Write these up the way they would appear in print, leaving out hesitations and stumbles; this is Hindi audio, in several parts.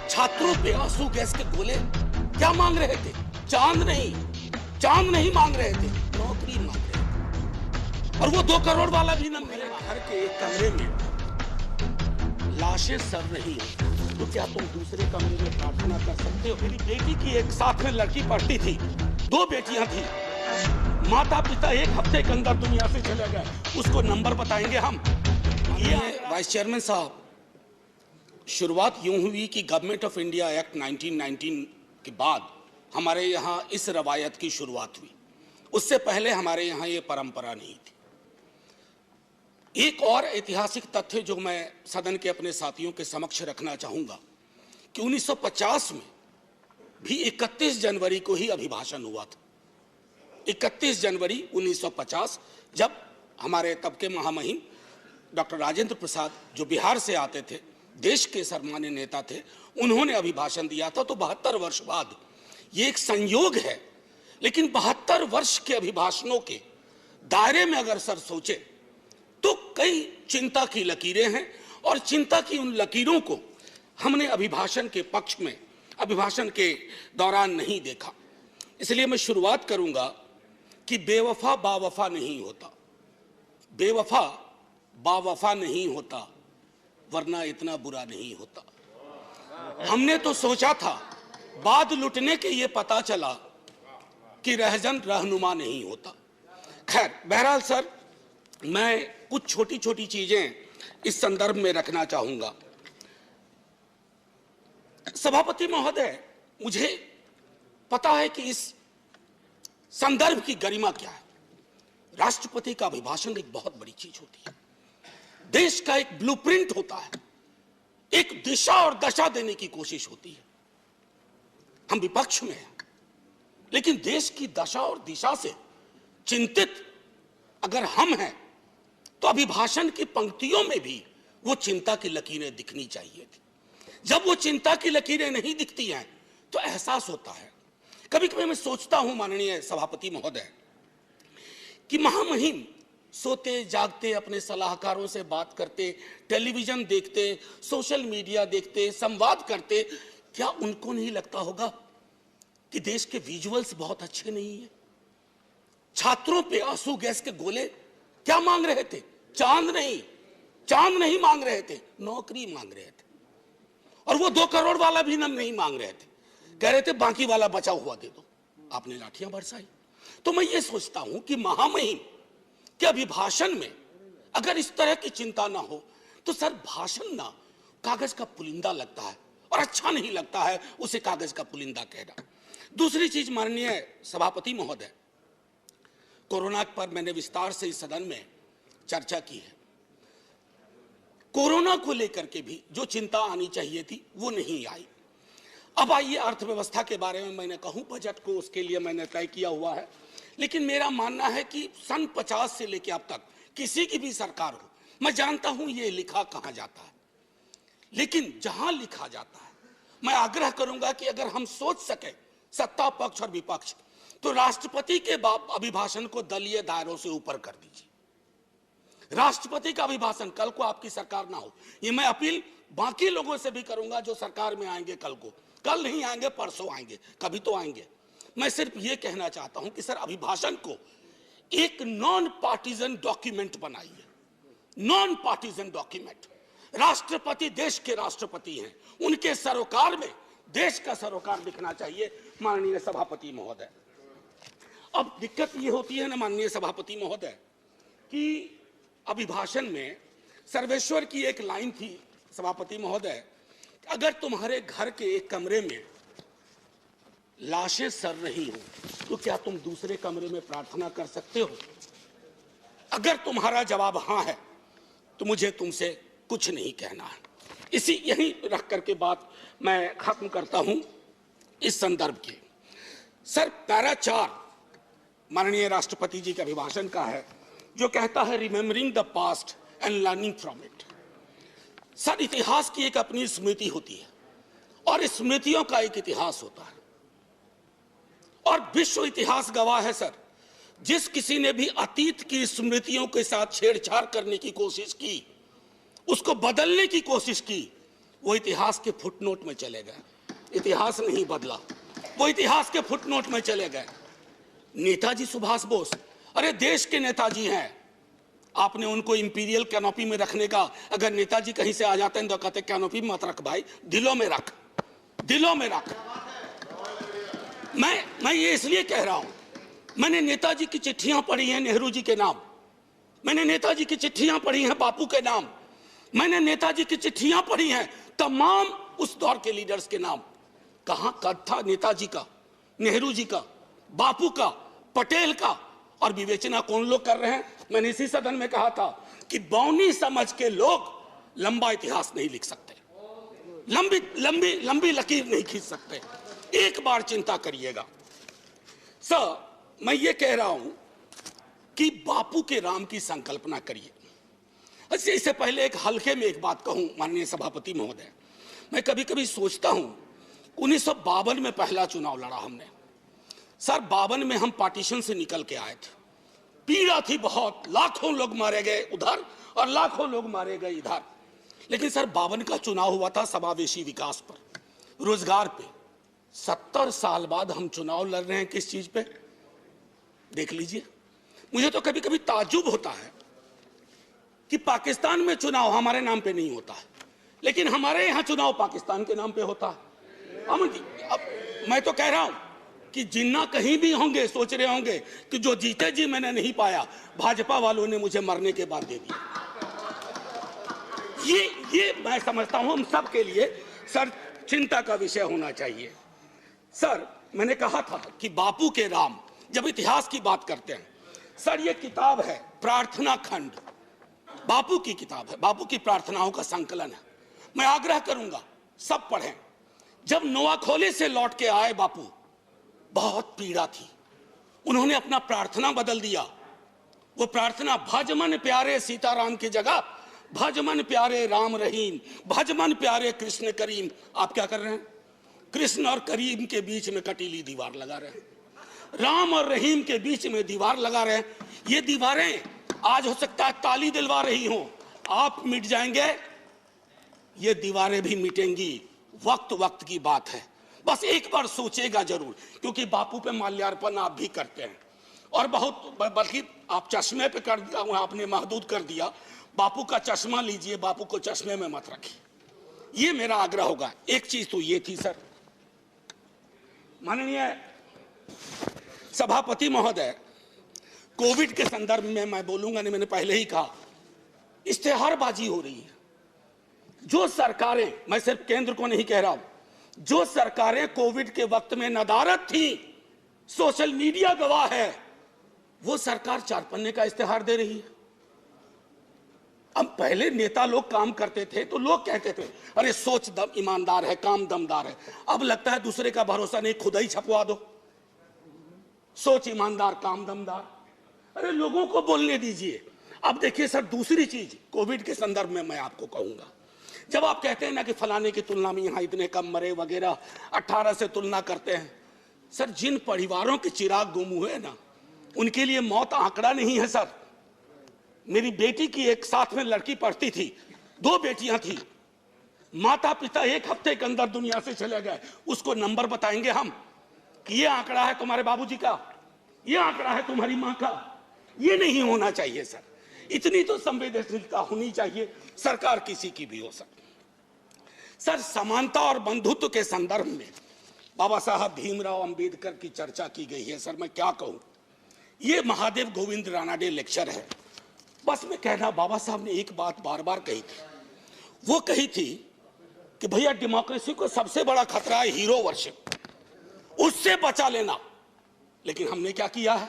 छात्रों पे आंसू गैस के गोले क्या मांग रहे थे? चांद नहीं मांग रहे थे, नौकरी मांग रहे थे। और वो 2 करोड़ वाला भी ना मेरे घर के एक कमरे में लाशें सड़ रही हैं, तो क्या तुम दूसरे कमरे में प्रार्थना कर सकते हो? मेरी बेटी की एक साथ में लड़की पढ़ती थी, 2 बेटियां थी, माता पिता 1 हफ्ते के अंदर दुनिया से चले गए, उसको नंबर बताएंगे हम? ये वाइस चेयरमैन साहब, शुरुआत यूं हुई कि गवर्नमेंट ऑफ इंडिया एक्ट 1919 के बाद हमारे यहाँ इस रवायत की शुरुआत हुई। उससे पहले हमारे यहाँ ये परंपरा नहीं थी। एक और ऐतिहासिक तथ्य जो मैं सदन के अपने साथियों के समक्ष रखना चाहूंगा कि 1950 में भी 31 जनवरी को ही अभिभाषण हुआ था। 31 जनवरी 1950, जब हमारे तब के महामहिम डॉक्टर राजेंद्र प्रसाद, जो बिहार से आते थे, देश के सर्वमान्य नेता थे, उन्होंने अभिभाषण दिया था। तो 72 वर्ष बाद ये एक संयोग है, लेकिन 72 वर्ष के अभिभाषणों के दायरे में अगर सर सोचे तो कई चिंता की लकीरें हैं, और चिंता की उन लकीरों को हमने अभिभाषण के पक्ष में, अभिभाषण के दौरान नहीं देखा। इसलिए मैं शुरुआत करूंगा कि बेवफा बावफा नहीं होता, बेवफा बावफा नहीं होता, वरना इतना बुरा नहीं होता। हमने तो सोचा था, बाद लुटने के ये पता चला कि रहजन रहनुमा नहीं होता। खैर, बहरहाल सर, मैं कुछ छोटी छोटी चीजें इस संदर्भ में रखना चाहूंगा। सभापति महोदय, मुझे पता है कि इस संदर्भ की गरिमा क्या है। राष्ट्रपति का अभिभाषण एक बहुत बड़ी चीज होती है, देश का एक ब्लूप्रिंट होता है, एक दिशा और दशा देने की कोशिश होती है। हम विपक्ष में हैं, लेकिन देश की दशा और दिशा से चिंतित अगर हम हैं तो अभिभाषण की पंक्तियों में भी वो चिंता की लकीरें दिखनी चाहिए थी। जब वो चिंता की लकीरें नहीं दिखती हैं तो एहसास होता है। कभी कभी मैं सोचता हूं माननीय सभापति महोदय कि महामहिम सोते जागते अपने सलाहकारों से बात करते, टेलीविजन देखते, सोशल मीडिया देखते, संवाद करते, क्या उनको नहीं लगता होगा कि देश के विजुअल्स बहुत अच्छे नहीं हैं? छात्रों पे आंसू गैस के गोले क्या मांग रहे थे? चांद नहीं मांग रहे थे, नौकरी मांग रहे थे। और वो 2 करोड़ वाला भी नहीं मांग रहे थे, कह रहे थे बाकी वाला बचा हुआ दे दो। आपने लाठियां बरसाई। तो मैं ये सोचता हूं कि महामहिम के अभिभाषण में अगर इस तरह की चिंता ना हो तो सर, भाषण ना कागज का पुलिंदा लगता है, और अच्छा नहीं लगता है उसे कागज का पुलिंदा कहना। दूसरी चीज माननीय सभापति महोदय, कोरोना पर मैंने विस्तार से इस सदन में चर्चा की है। कोरोना को लेकर के भी जो चिंता आनी चाहिए थी वो नहीं आई। अब आइए अर्थव्यवस्था के बारे में मैंने कहूं, बजट को उसके लिए मैंने तय किया हुआ है, लेकिन मेरा मानना है कि सन 50 से लेकर अब तक किसी की भी सरकार हो, मैं जानता हूं ये लिखा कहां जाता है, लेकिन जहां लिखा जाता है मैं आग्रह करूंगा कि अगर हम सोच सके, सत्ता पक्ष और विपक्ष, तो राष्ट्रपति के अभिभाषण को दलीय दायरों से ऊपर कर दीजिए। राष्ट्रपति का अभिभाषण, कल को आपकी सरकार ना हो, ये मैं अपील बाकी लोगों से भी करूंगा जो सरकार में आएंगे कल को, कल नहीं आएंगे परसों आएंगे, कभी तो आएंगे। मैं सिर्फ ये कहना चाहता हूं कि सर, अभिभाषण को एक नॉन पार्टीजन डॉक्यूमेंट बनाइए, नॉन पार्टीजन डॉक्यूमेंट। राष्ट्रपति देश के राष्ट्रपति हैं, उनके सरोकार में देश का सरोकार दिखना चाहिए माननीय सभापति महोदय। अब दिक्कत ये होती है ना माननीय सभापति महोदय कि अभिभाषण में सर्वेश्वर की एक लाइन थी सभापति महोदय, अगर तुम्हारे घर के एक कमरे में लाशें सड़ रही हो तो क्या तुम दूसरे कमरे में प्रार्थना कर सकते हो? अगर तुम्हारा जवाब हां है तो मुझे तुमसे कुछ नहीं कहना है। यही रख करके बात मैं खत्म करता हूं इस संदर्भ की। सर, पैरा 4 माननीय राष्ट्रपति जी के अभिभाषण का है, जो कहता है remembering the past and learning from it. Sir, इतिहास की एक अपनी स्मृति होती है और स्मृतियों का एक इतिहास होता है, और विश्व इतिहास गवाह है सर, जिस किसी ने भी अतीत की स्मृतियों के साथ छेड़छाड़ करने की कोशिश की, उसको बदलने की कोशिश की, वो इतिहास के फुटनोट में चले गए। इतिहास नहीं बदला, वो इतिहास के फुटनोट में चले गए। नेताजी सुभाष बोस, अरे देश के नेताजी हैं, आपने उनको इंपीरियल कैनोपी में रखने का, अगर नेताजी कहीं से आ जाते हैं तो कहते कैनोपी मत रख भाई, दिलों में रख, दिलों में रख। मैं ये इसलिए कह रहा हूं, मैंने नेताजी की चिट्ठियां पढ़ी हैं नेहरू जी के नाम, मैंने नेताजी की चिट्ठियां पढ़ी हैं बापू के नाम, मैंने नेताजी की चिट्ठियां पढ़ी हैं तमाम उस दौर के लीडर्स के नाम। कहां कद था नेताजी का, नेहरू जी का, बापू का, पटेल का, और विवेचना कौन लोग कर रहे हैं? मैंने इसी सदन में कहा था कि बौनी समझ के लोग लंबा इतिहास नहीं लिख सकते, लंबी लंबी लंबी लकीर नहीं खींच सकते। एक बार चिंता करिएगा सर, मैं ये कह रहा हूं कि बापू के राम की संकल्पना करिए। इससे पहले एक हल्के में एक बात कहूं माननीय सभापति महोदय, मैं कभी कभी सोचता हूं 1952 में पहला चुनाव लड़ा हमने सर, 52 में हम पार्टीशन से निकल के आए थे, पीड़ा थी बहुत, लाखों लोग मारे गए उधर और लाखों लोग मारे गए इधर। लेकिन सर 52 का चुनाव हुआ था समावेशी विकास पर, रोजगार पे। 70 साल बाद हम चुनाव लड़ रहे हैं किस चीज पे? देख लीजिए। मुझे तो कभी कभी ताज्जुब होता है कि पाकिस्तान में चुनाव हमारे नाम पे नहीं होता है, लेकिन हमारे यहां चुनाव पाकिस्तान के नाम पे होता है। अमन जी, अब मैं तो कह रहा हूं कि जिन्ना कहीं भी होंगे सोच रहे होंगे कि जो जीते जी मैंने नहीं पाया, भाजपा वालों ने मुझे मरने के बाद दे दिया। ये मैं समझता हूं हम सब के लिए सर चिंता का विषय होना चाहिए। सर मैंने कहा था कि बापू के राम, जब इतिहास की बात करते हैं सर, ये किताब है प्रार्थना खंड, बापू की किताब है, बापू की प्रार्थनाओं का संकलन है। मैं आग्रह करूंगा सब पढ़ें। जब नोआखोले से लौट के आए बापू, बहुत पीड़ा थी, उन्होंने अपना प्रार्थना बदल दिया। वो प्रार्थना भजमन प्यारे सीताराम की जगह भजमन प्यारे राम रहीम, भजमन प्यारे कृष्ण करीम। आप क्या कर रहे हैं? कृष्ण और करीम के बीच में कटीली दीवार लगा रहे हैं, राम और रहीम के बीच में दीवार लगा रहे हैं। ये दीवारें आज हो सकता है ताली दिलवा रही हों, आप मिट जाएंगे, ये दीवारें भी मिटेंगी, वक्त वक्त की बात है। बस एक बार सोचेगा जरूर, क्योंकि बापू पे माल्यार्पण आप भी करते हैं और बहुत, बल्कि आप चश्मे पे कर दिया, आपने महदूद कर दिया। बापू का चश्मा लीजिए, बापू को चश्मे में मत रखिए, ये मेरा आग्रह होगा। एक चीज तो ये थी सर, माननीय सभापति महोदय, कोविड के संदर्भ में मैं बोलूंगा नहीं, मैंने पहले ही कहा, इश्तेहारबाजी हो रही है। जो सरकारें, मैं सिर्फ केंद्र को नहीं कह रहा हूं, जो सरकारें कोविड के वक्त में नदारद थी, सोशल मीडिया गवाह है, वो सरकार 4 पन्ने का इश्तेहार दे रही है। अब पहले नेता लोग काम करते थे तो लोग कहते थे अरे सोच दम ईमानदार है, काम दमदार है। अब लगता है दूसरे का भरोसा नहीं, खुद ही छपवा दो, सोच ईमानदार काम दमदार। अरे लोगों को बोलने दीजिए। अब देखिए सर, दूसरी चीज कोविड के संदर्भ में मैं आपको कहूंगा, जब आप कहते हैं ना कि फलाने की तुलना में यहां इतने कम मरे वगैरह, 18 से तुलना करते हैं, सर जिन परिवारों के चिराग गुम हुए ना, उनके लिए मौत आंकड़ा नहीं है सर। मेरी बेटी की एक साथ में लड़की पढ़ती थी, 2 बेटियां थी, माता पिता 1 हफ्ते के अंदर दुनिया से चले गए। उसको नंबर बताएंगे हम कि ये आंकड़ा है तुम्हारे बाबूजी का, ये आंकड़ा है तुम्हारी मां का। ये नहीं होना चाहिए सर, इतनी तो संवेदनशीलता होनी चाहिए, सरकार किसी की भी हो सकती। सर समानता और बंधुत्व के संदर्भ में बाबा साहब भीमराव अंबेडकर की चर्चा की गई है। सर मैं क्या कहूं, ये महादेव गोविंद रानाडे लेक्चर है। बस मैं कहना, बाबा साहब ने एक बात बार बार कही थी, वो कही थी कि भैया डेमोक्रेसी को सबसे बड़ा खतरा है हीरो वर्शिप, उससे बचा लेना। लेकिन हमने क्या किया है,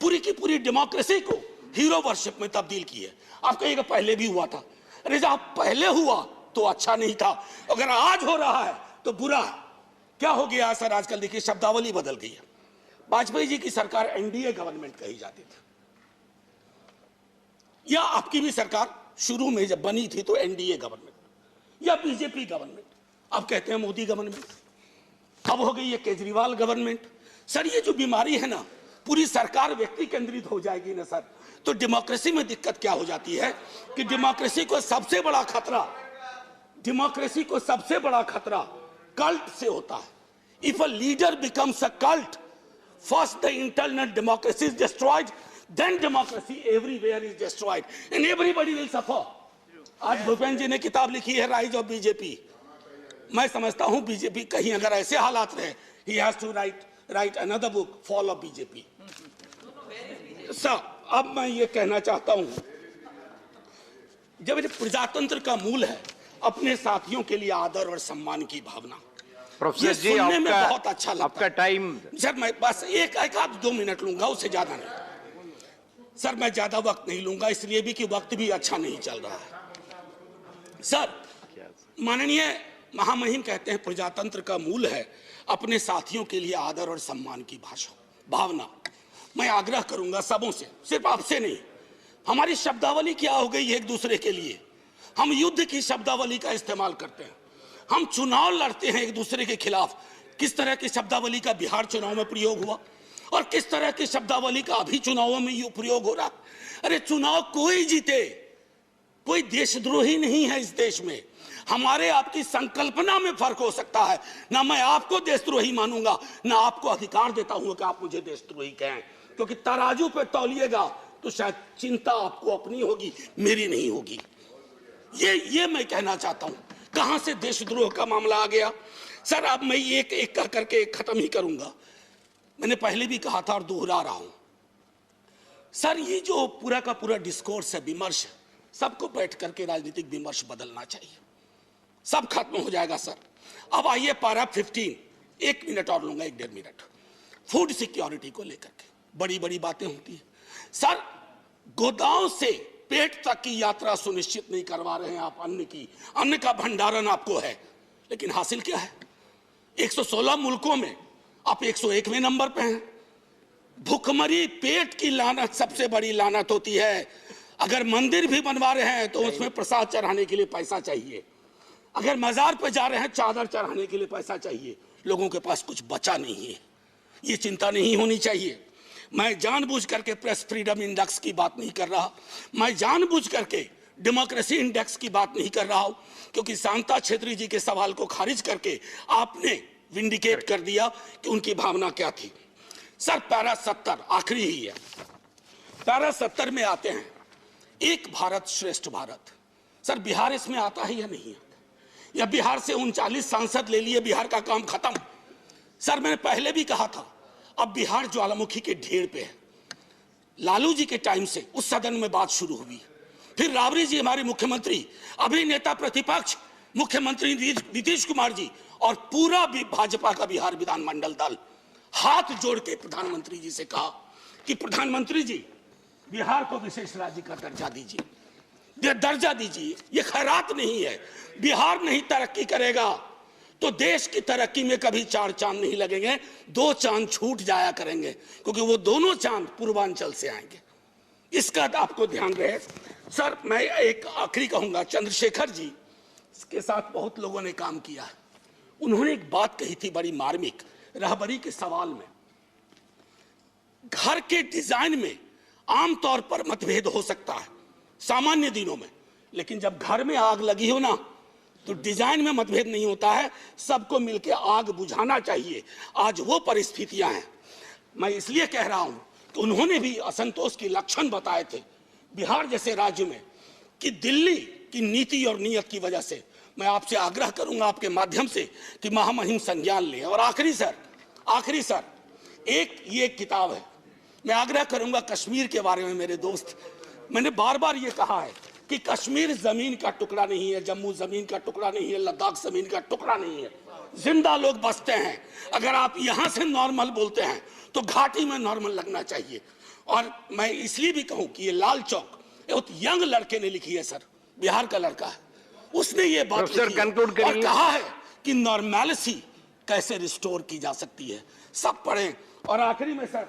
पूरी की पूरी डेमोक्रेसी को हीरो वर्शिप में तब्दील की है। आप कहिएगा पहले भी हुआ था, अरे जब पहले हुआ तो अच्छा नहीं था, अगर आज हो रहा है तो बुरा है। क्या हो गया सर, आजकल देखिए शब्दावली बदल गई है। वाजपेयी जी की सरकार एनडीए गवर्नमेंट कही जाती थी, या आपकी भी सरकार शुरू में जब बनी थी तो एनडीए गवर्नमेंट या बीजेपी गवर्नमेंट, अब कहते हैं मोदी गवर्नमेंट, अब हो गई ये केजरीवाल गवर्नमेंट। सर ये जो बीमारी है ना, पूरी सरकार व्यक्ति केंद्रित हो जाएगी ना सर, तो डेमोक्रेसी में दिक्कत क्या हो जाती है कि डेमोक्रेसी को सबसे बड़ा खतरा डेमोक्रेसी को सबसे बड़ा खतरा कल्ट से होता है। If a leader becomes a cult, first the internal democracy is destroyed, then democracy everywhere is destroyed and everybody will suffer. आज भूपेंद्र जी ने किताब लिखी है राइज ऑफ बीजेपी। मैं समझता हूं बीजेपी कहीं अगर ऐसे हालात रहे, he has to write another book, fall of BJP. Sir, अब मैं ये कहना चाहता हूं, जब प्रजातंत्र का मूल है अपने साथियों के लिए आदर और सम्मान की भावना। प्रोफेसर जी, में बहुत अच्छा लगता आपका टाइम। सर मैं बस एक आध 2 मिनट लूंगा, उससे ज्यादा नहीं। सर मैं ज्यादा वक्त नहीं लूंगा, इसलिए भी कि वक्त भी अच्छा नहीं चल रहा है। सर, माननीय महामहिम कहते हैं प्रजातंत्र का मूल है अपने साथियों के लिए आदर और सम्मान की भावना। मैं आग्रह करूंगा सबों से, सिर्फ आपसे नहीं, हमारी शब्दावली क्या हो गई है एक दूसरे के लिए। हम युद्ध की शब्दावली का इस्तेमाल करते हैं, हम चुनाव लड़ते हैं एक दूसरे के खिलाफ। किस तरह की शब्दावली का बिहार चुनाव में प्रयोग हुआ और किस तरह की शब्दावली का अभी चुनावों में प्रयोग हो रहा। अरे चुनाव कोई जीते, कोई देशद्रोही नहीं है इस देश में। हमारे आपकी संकल्पना में फर्क हो सकता है। ना मैं आपको देशद्रोही मानूंगा, ना आपको अधिकार देता हूं कि आप मुझे देशद्रोही कहें, क्योंकि तराजू पे तौलिएगा तो शायद चिंता आपको अपनी होगी, मेरी नहीं होगी। ये मैं कहना चाहता हूं। कहां से देशद्रोह का मामला आ गया? सर अब मैं एक एक कह करके खत्म ही करूंगा। मैंने पहले भी कहा था और दोहरा रहा हूं। सर ये जो पूरा का पूरा डिस्कोर्स है, विमर्श है, सबको बैठ करके राजनीतिक विमर्श बदलना चाहिए, सब खत्म हो जाएगा। सर अब आइए पारा 15, 1 मिनट और लूंगा, 1-1.5 मिनट। फूड सिक्योरिटी को लेकर के बड़ी बड़ी बातें होती है। सर गोदाम से पेट तक की यात्रा सुनिश्चित नहीं करवा रहे हैं आप अन्न का भंडारण आपको है, लेकिन हासिल क्या है? 116 मुल्कों में आप 101वें नंबर पे हैं। भूखमरी, पेट की लानत सबसे बड़ी लानत होती है। अगर मंदिर भी बनवा रहे हैं तो उसमें प्रसाद चढ़ाने के लिए पैसा चाहिए। अगर मजार पर जा रहे हैं चादर चढ़ाने के लिए पैसा चाहिए। लोगों के पास कुछ बचा नहीं है। ये चिंता नहीं होनी चाहिए। मैं जानबूझ करके प्रेस फ्रीडम इंडेक्स की बात नहीं कर रहा, मैं जानबूझ करके डेमोक्रेसी इंडेक्स की बात नहीं कर रहा हूं, क्योंकि शांता छेत्री जी के सवाल को खारिज करके आपने विंडिकेट कर दिया कि उनकी भावना क्या थी। सर पैरा 70 आखिरी ही है। पैरा 70 में आते हैं एक भारत श्रेष्ठ भारत। सर बिहार इसमें आता है या नहीं आता? या बिहार से 39 सांसद ले लिए, बिहार का काम खत्म? सर मैंने पहले भी कहा था, अब बिहार ज्वालामुखी के ढेर पे है। लालू जी के टाइम से उस सदन में बात शुरू हुई, फिर राबड़ी जी हमारे मुख्यमंत्री, अभी नेता प्रतिपक्ष मुख्यमंत्री नीतीश कुमार जी और पूरा भी भाजपा का बिहार विधानमंडल दल हाथ जोड़ के प्रधानमंत्री जी से कहा कि प्रधानमंत्री जी बिहार को विशेष राज्य का दर्जा दीजिए। ये खैरात नहीं है। बिहार नहीं तरक्की करेगा तो देश की तरक्की में कभी 4 चांद नहीं लगेंगे, 2 चांद छूट जाया करेंगे, क्योंकि वो दोनों चांद पूर्वांचल से आएंगे। इसका आपको ध्यान रहे। सर मैं एक आखिरी कहूंगा, चंद्रशेखर जी के साथ बहुत लोगों ने काम किया है। उन्होंने एक बात कही थी बड़ी मार्मिक, रहबरी के सवाल में। घर के डिजाइन में आमतौर पर मतभेद हो सकता है सामान्य दिनों में, लेकिन जब घर में आग लगी हो ना तो डिजाइन में मतभेद नहीं होता है, सबको मिलकर आग बुझाना चाहिए। आज वो परिस्थितियां हैं। मैं इसलिए कह रहा हूं कि उन्होंने भी असंतोष के लक्षण बताए थे बिहार जैसे राज्य में, कि दिल्ली की नीति और नीयत की वजह से। मैं आपसे आग्रह करूंगा आपके माध्यम से कि महामहिम संज्ञान लें। और आखिरी सर ये किताब है, मैं आग्रह करूंगा कश्मीर के बारे में। मेरे दोस्त, मैंने बार बार ये कहा है कि कश्मीर जमीन का टुकड़ा नहीं है, जम्मू जमीन का टुकड़ा नहीं है, लद्दाख जमीन का टुकड़ा नहीं है। जिंदा लोग बसते हैं। अगर आप यहां से नॉर्मल बोलते हैं तो घाटी में नॉर्मल लगना चाहिए। और मैं इसलिए भी कहूं कि ये लाल चौक एक यंग लड़के ने लिखी है, सर बिहार का लड़का है, उसने ये बात लिखी है और कहा है कि नॉर्मैलिटी कैसे रिस्टोर की जा सकती है। सब पढ़ें। और आखिरी में sir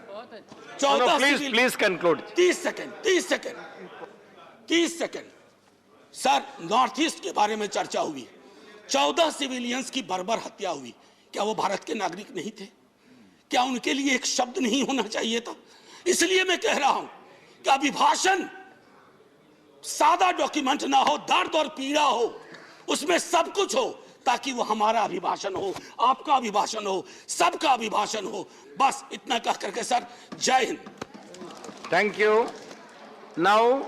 14 please conclude. 30 second sir, north east के बारे में चर्चा हुई। 14 सिविलियंस की बर्बर हत्या हुई। क्या वो भारत के नागरिक नहीं थे? क्या उनके लिए एक शब्द नहीं होना चाहिए था? इसलिए मैं कह रहा हूं कि अभिभाषण सादा डॉक्यूमेंट ना हो, दर्द और पीड़ा हो। उसमें सब कुछ हो, ताकि वो हमारा अभिभाषण हो, आपका अभिभाषण हो, सबका अभिभाषण हो। बस इतना कह करके सर, जय हिंद। Thank you. Now